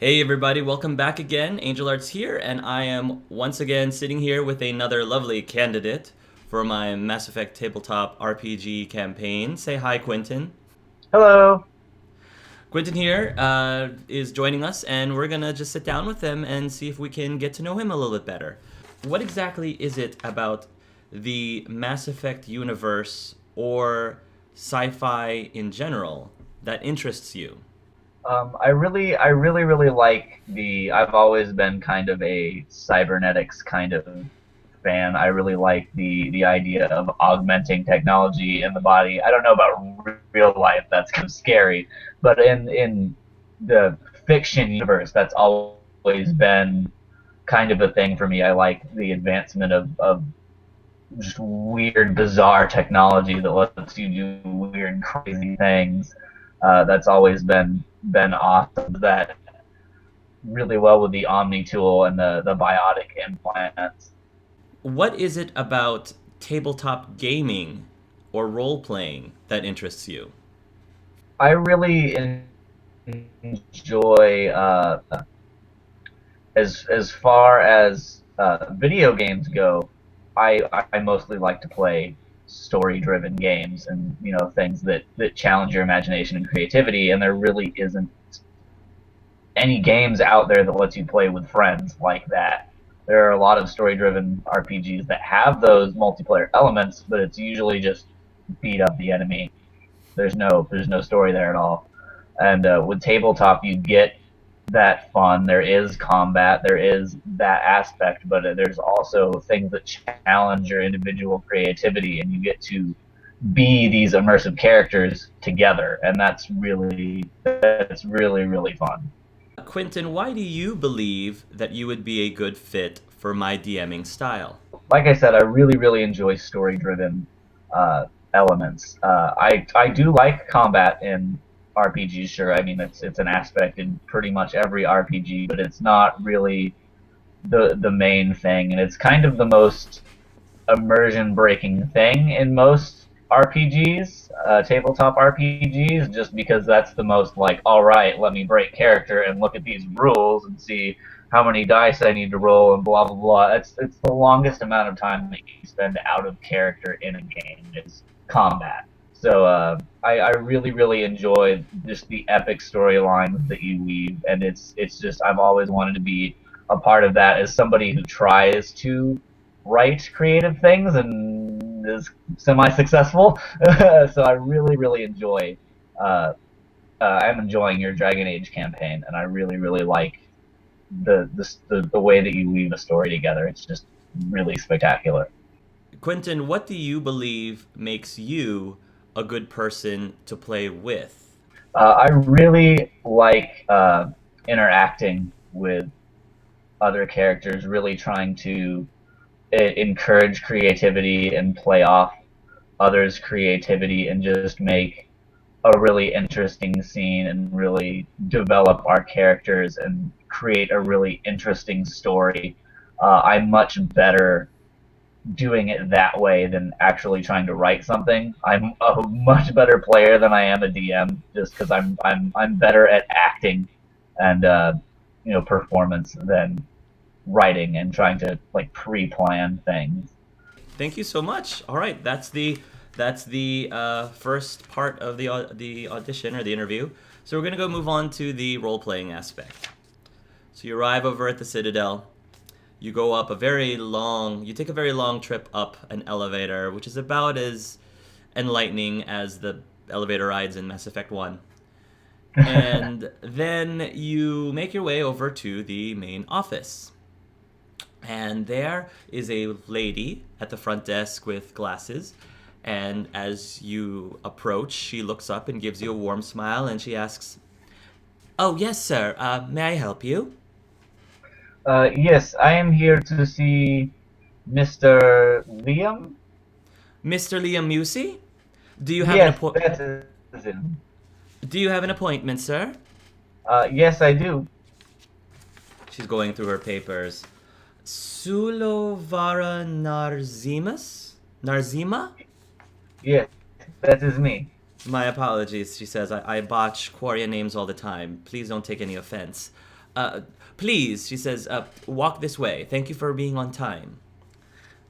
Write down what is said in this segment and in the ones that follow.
Hey everybody, welcome back again. Angel Arts here, and I am once again sitting here with another lovely candidate for my Mass Effect Tabletop RPG campaign. Say hi, Quintin. Hello. Quintin here is joining us, and we're gonna just sit down with him and see if we can get to know him a little bit better. What exactly is it about the Mass Effect universe or sci-fi in general that interests you? I really like I've always been kind of a cybernetics kind of fan. I really like the idea of augmenting technology in the body. I don't know about real life, that's kind of scary, but in the fiction universe, that's always been kind of a thing for me. I like the advancement of just weird, bizarre technology that lets you do weird, crazy things. That's always been awesome. That really well with the Omni tool and the biotic implants. What is it about tabletop gaming or role playing that interests you? I really enjoy as far as video games go. I mostly like to play story driven games and things that challenge your imagination and creativity. And there really isn't any games out there that lets you play with friends like that. There are a lot of story-driven RPGs that have those multiplayer elements, but it's usually just beat up the enemy. There's no story there at all. And with tabletop, you get that fun. There is combat, there is that aspect, but there's also things that challenge your individual creativity, and you get to be these immersive characters together, and that's really fun. Quentin, why do you believe that you would be a good fit for my DMing style? Like I said, I really enjoy story-driven elements. I do like combat in RPGs. Sure, I mean it's an aspect in pretty much every RPG, but it's not really the main thing, and it's kind of the most immersion-breaking thing in most RPGs, tabletop RPGs, just because that's the most like, all right, let me break character and look at these rules and see how many dice I need to roll and blah blah blah. It's the longest amount of time that you spend out of character in a game is combat. So I really enjoy just the epic storylines that you weave, and it's just I've always wanted to be a part of that as somebody who tries to write creative things and is semi-successful. So I really enjoy. Uh, I'm enjoying your Dragon Age campaign, and I really like the way that you weave a story together. It's just really spectacular. Quentin, what do you believe makes you a good person to play with? I really like interacting with other characters, really trying to encourage creativity and play off others' creativity and just make a really interesting scene and really develop our characters and create a really interesting story. I'm much better doing it that way than actually trying to write something. I'm a much better player than I am a DM, just because I'm better at acting and performance than writing and trying to like pre-plan things. Thank you so much. All right, that's the first part of the audition or the interview. So we're gonna go move on to the role playing aspect. So you arrive over at the Citadel. You go up a very long. You take a very long trip up an elevator, which is about as enlightening as the elevator rides in Mass Effect One. And then you make your way over to the main office. And there is a lady at the front desk with glasses. And as you approach, she looks up and gives you a warm smile and she asks, "Oh, yes, sir. May I help you?" Yes, I am here to see Mr. Liam. "Mr. Liam Musey? Do you have an Yes, appointment? that is him. Do you have an appointment, sir?" Yes, I do. She's going through her papers. Sulo Vara Narzimas? Narzima? Yes, that is me. My apologies, she says. I botch quarian names all the time. Please don't take any offense. Uh, Please, she says, walk this way. Thank you for being on time.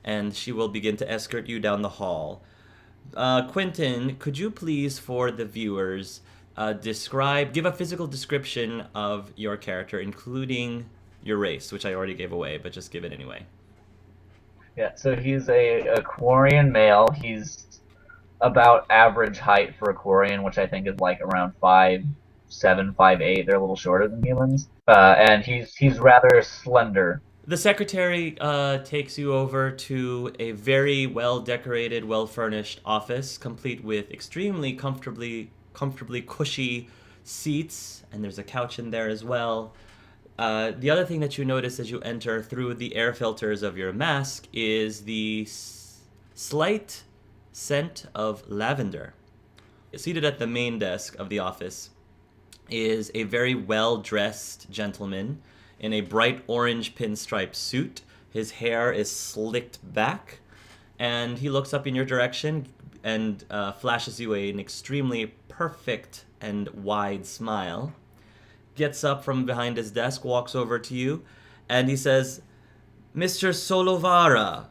And she will begin to escort you down the hall. Quintin, could you please, for the viewers, give a physical description of your character, including your race, which I already gave away, but just give it anyway. Yeah, so he's a quarian male. He's about average height for a quarian, which I think is like around 5'7", 5'8". They're a little shorter than humans. And he's rather slender. The secretary takes you over to a very well-decorated, well-furnished office, complete with extremely comfortably cushy seats, and there's a couch in there as well. The other thing that you notice as you enter through the air filters of your mask is the slight scent of lavender. Seated at the main desk of the office is a very well-dressed gentleman in a bright orange pinstripe suit. His hair is slicked back, and he looks up in your direction and flashes you an extremely perfect and wide smile. Gets up from behind his desk, walks over to you, and he says, "Mr. Vara,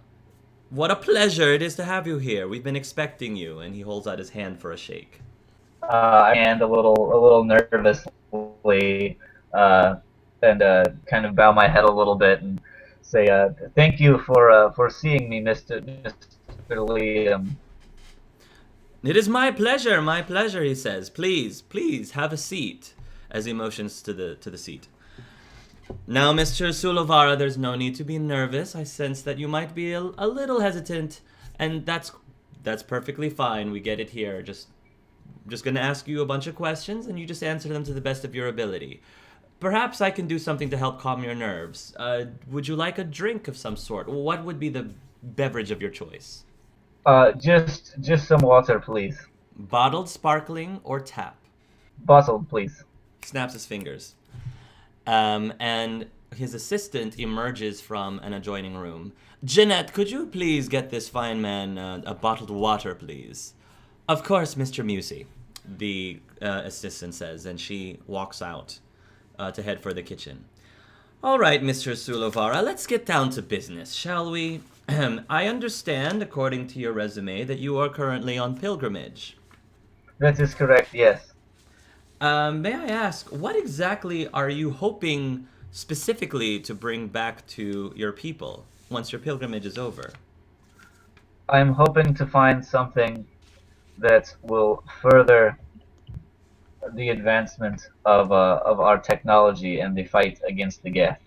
what a pleasure it is to have you here. We've been expecting you." And he holds out his hand for a shake. And a little nervously, and kind of bow my head a little bit and say, "Thank you for seeing me, Mr. Liam." "It is my pleasure," he says. Please, have a seat," as he motions to the seat. "Now, Mr. Sulovara, there's no need to be nervous. I sense that you might be a little hesitant, and that's perfectly fine. We get it here. Just going to ask you a bunch of questions, and you just answer them to the best of your ability. Perhaps I can do something to help calm your nerves. Would you like a drink of some sort? What would be the beverage of your choice?" Just some water, please. "Bottled, sparkling, or tap?" Bottled, please. He snaps his fingers. And his assistant emerges from an adjoining room. "Jeanette, could you please get this fine man a bottled water, please?" "Of course, Mr. Musey," the assistant says, and she walks out to head for the kitchen. "All right, Mr. Sulovara, let's get down to business, shall we? I understand, according to your resume, that you are currently on pilgrimage." That is correct, yes. May I ask, what exactly are you hoping specifically to bring back to your people once your pilgrimage is over? I'm hoping to find something that will further the advancement of our technology and the fight against the Geth.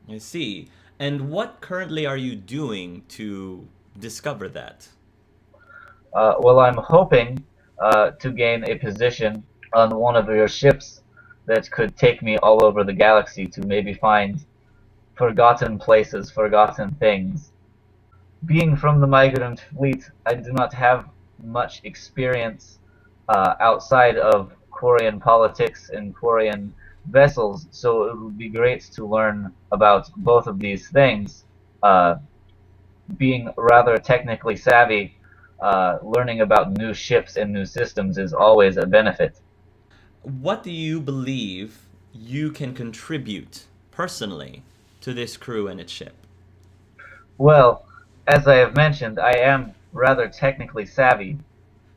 I see. And what currently are you doing to discover that? Well, I'm hoping to gain a position on one of your ships that could take me all over the galaxy to maybe find forgotten places, forgotten things. Being from the migrant fleet, I do not have much experience outside of quarian politics and quarian vessels, so it would be great to learn about both of these things. Being rather technically savvy, learning about new ships and new systems is always a benefit. What do you believe you can contribute personally to this crew and its ship? Well, as I have mentioned, I am rather technically savvy.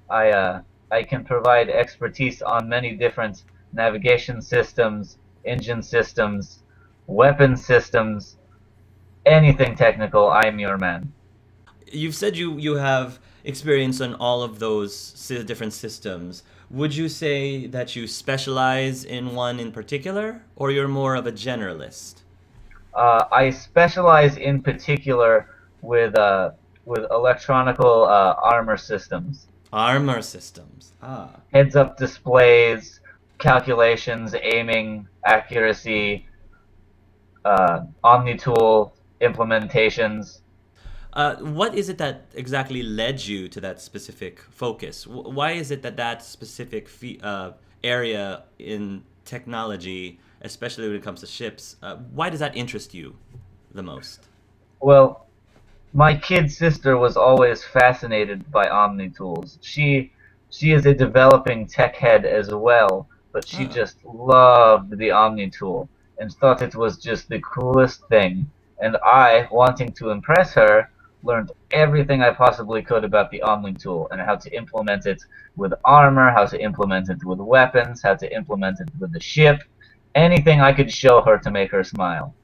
I can provide expertise on many different navigation systems, engine systems, weapon systems, anything technical, I'm your man. You've said you have experience on all of those different systems. Would you say that you specialize in one in particular, or you're more of a generalist? I specialize in particular with electronical armor systems. Armor systems. Ah. Heads-up displays, calculations, aiming, accuracy, omni-tool implementations. What is it that exactly led you to that specific focus? Why is it that specific area in technology, especially when it comes to ships, why does that interest you the most? Well, my kid sister was always fascinated by omni-tools. She is a developing tech head as well, but she Oh. just loved the Omni tool and thought it was just the coolest thing. And I, wanting to impress her, learned everything I possibly could about the Omni tool and how to implement it with armor, how to implement it with weapons, how to implement it with the ship, anything I could show her to make her smile.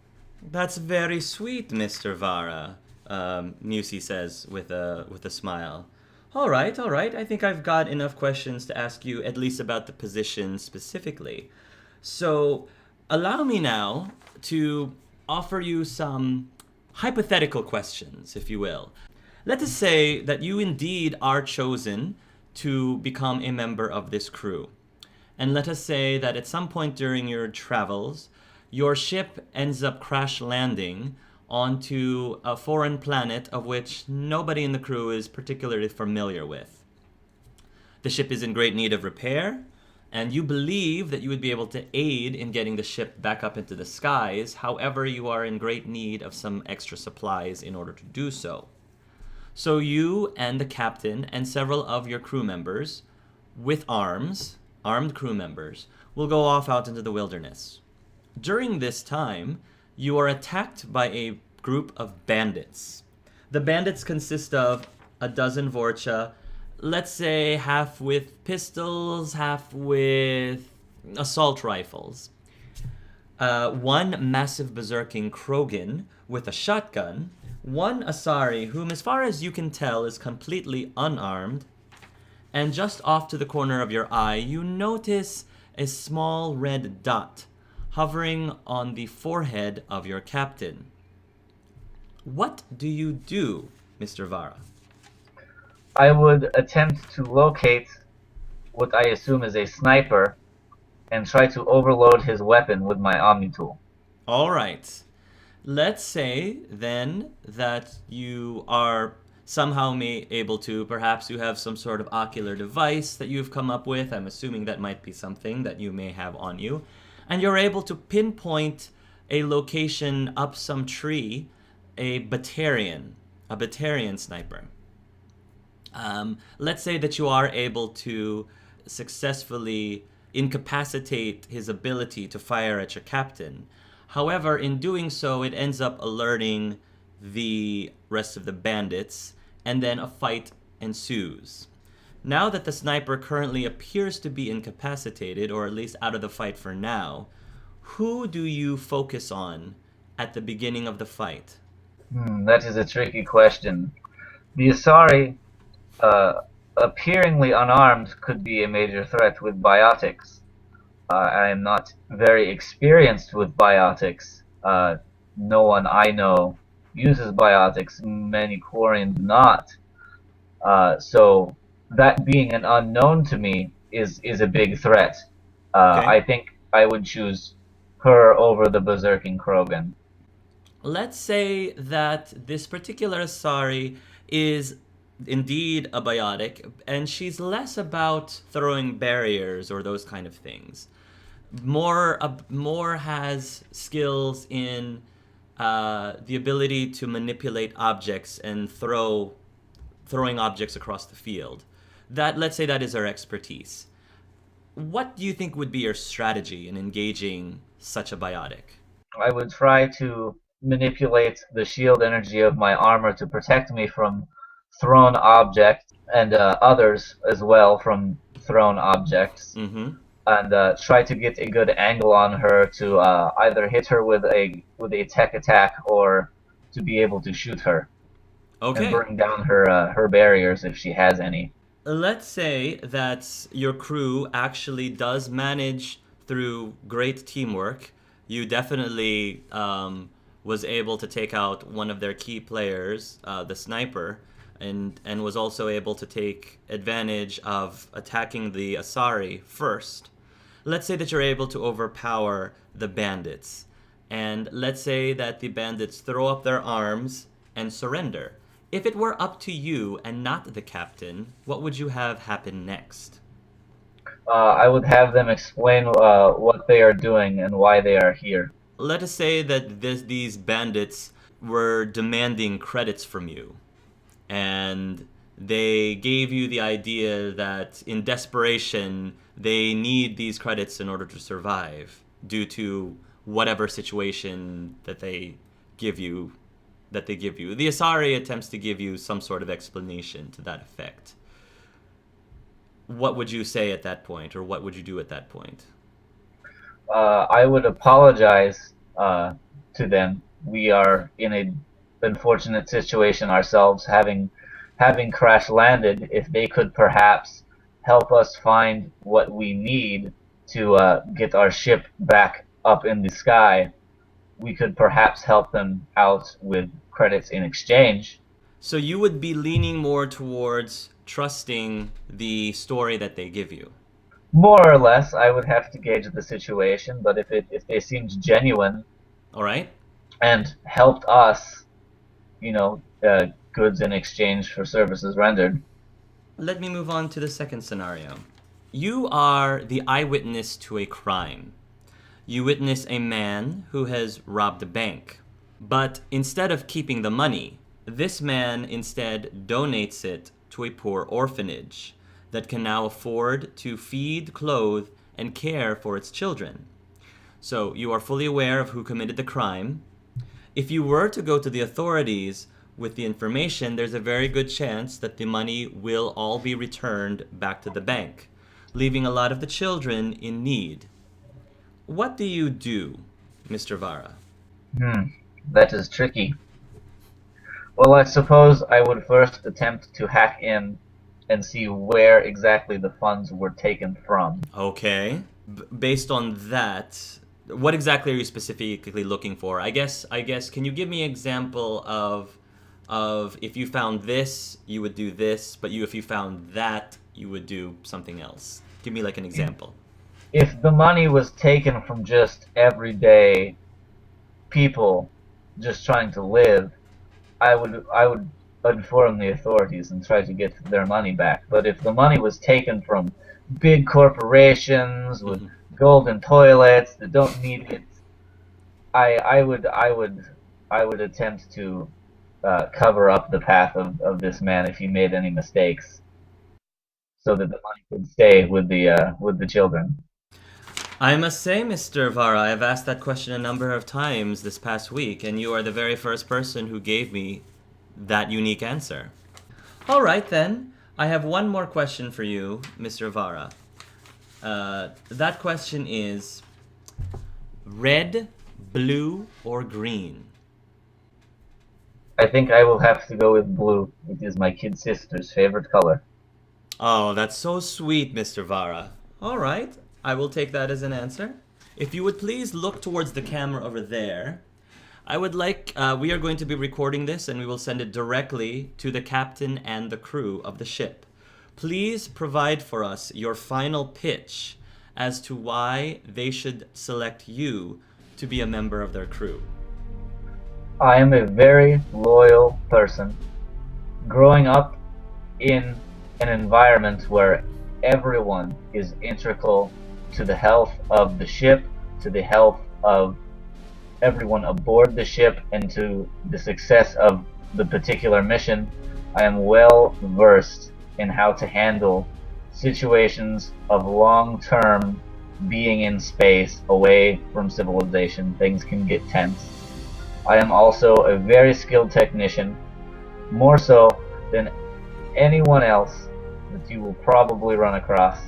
That's very sweet, Mr. Vara, Musi says with a smile. All right, all right. I think I've got enough questions to ask you, at least about the position specifically. So, allow me now to offer you some hypothetical questions, if you will. Let us say that you indeed are chosen to become a member of this crew. And let us say that at some point during your travels, your ship ends up crash landing onto a foreign planet of which nobody in the crew is particularly familiar with. The ship is in great need of repair, and you believe that you would be able to aid in getting the ship back up into the skies. However, you are in great need of some extra supplies in order to do so. So you and the captain and several of your crew members with armed crew members, will go off out into the wilderness. During this time, you are attacked by a group of bandits. The bandits consist of a dozen Vorcha, let's say half with pistols, half with assault rifles. One massive berserking Krogan with a shotgun, one Asari, whom, as far as you can tell, is completely unarmed, and just off to the corner of your eye, you notice a small red dot hovering on the forehead of your captain. What do you do, Mr. Vara? I would attempt to locate what I assume is a sniper and try to overload his weapon with my Omni tool. All right. Let's say then that you are somehow able to, perhaps you have some sort of ocular device that you've come up with. I'm assuming that might be something that you may have on you. And you're able to pinpoint a location up some tree, a Batarian sniper. Let's say that you are able to successfully incapacitate his ability to fire at your captain. However, in doing so, it ends up alerting the rest of the bandits, and then a fight ensues. Now that the sniper currently appears to be incapacitated, or at least out of the fight for now, who do you focus on at the beginning of the fight? That is a tricky question. The Asari, uh, appearingly unarmed, could be a major threat with biotics. I am not very experienced with biotics. No one I know uses biotics. Many quarian do not. So that being an unknown to me is a big threat. Okay. I think I would choose her over the berserking Krogan. Let's say that this particular Asari is indeed a biotic, and she's less about throwing barriers or those kind of things. More has skills in the ability to manipulate objects and throwing objects across the field. That, let's say, that is her expertise. What do you think would be your strategy in engaging such a biotic? I would try to manipulate the shield energy of my armor to protect me from thrown objects and others as well from thrown objects, Mm-hmm. and try to get a good angle on her to either hit her with a tech attack or to be able to shoot her and Okay. bring down her barriers if she has any. Let's say that your crew actually does manage, through great teamwork, you definitely was able to take out one of their key players, the sniper, and was also able to take advantage of attacking the Asari first. Let's say that you're able to overpower the bandits, and let's say that the bandits throw up their arms and surrender. If it were up to you and not the captain, what would you have happen next? I would have them explain what they are doing and why they are here. Let us say that these bandits were demanding credits from you, and they gave you the idea that in desperation they need these credits in order to survive due to whatever situation that they give you. The Asari attempts to give you some sort of explanation to that effect. What would you say at that point, or what would you do at that point? I would apologize to them. We are in a unfortunate situation ourselves, having crash landed. If they could perhaps help us find what we need to get our ship back up in the sky, we could perhaps help them out with credits in exchange. So you would be leaning more towards trusting the story that they give you. More or less, I would have to gauge the situation, but if they seemed genuine All right? and helped us, goods in exchange for services rendered. Let me move on to the second scenario. You are the eyewitness to a crime. You witness a man who has robbed a bank. But instead of keeping the money, this man instead donates it to a poor orphanage that can now afford to feed, clothe, and care for its children. So you are fully aware of who committed the crime. If you were to go to the authorities with the information, there's a very good chance that the money will all be returned back to the bank, leaving a lot of the children in need. What do you do, Mr. Vara? That is tricky. Well, I suppose I would first attempt to hack in and see where exactly the funds were taken from. Okay. Based on that, what exactly are you specifically looking for? I guess can you give me an example of if you found this, you would do this, but if you found that, you would do something else. Give me like an example. If the money was taken from just everyday people just trying to live, I would inform the authorities and try to get their money back. But if the money was taken from big corporations with golden toilets that don't need it, I would attempt to cover up the path of this man if he made any mistakes, so that the money could stay with the children. I must say, Mr. Vara, I've asked that question a number of times this past week, and you are the very first person who gave me that unique answer. All right, then. I have one more question for you, Mr. Vara. That question is red, blue, or green? I think I will have to go with blue. It is my kid sister's favorite color. Oh, that's so sweet, Mr. Vara. All right, I will take that as an answer. If you would please look towards the camera over there. I would like, we are going to be recording this and we will send it directly to the captain and the crew of the ship. Please provide for us your final pitch as to why they should select you to be a member of their crew. I am a very loyal person. Growing up in an environment where everyone is integral to the health of the ship, to the health of everyone aboard the ship, and to the success of the particular mission, I am well versed in how to handle situations of long-term being in space away from civilization. Things can get tense. I am also a very skilled technician, more so than anyone else that you will probably run across.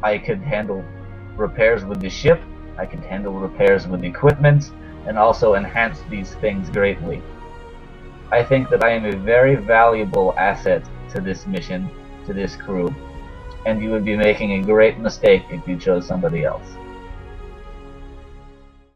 I could handle repairs with the ship, I could handle repairs with equipment, and also enhance these things greatly. I think that I am a very valuable asset to this mission, to this crew, and you would be making a great mistake if you chose somebody else.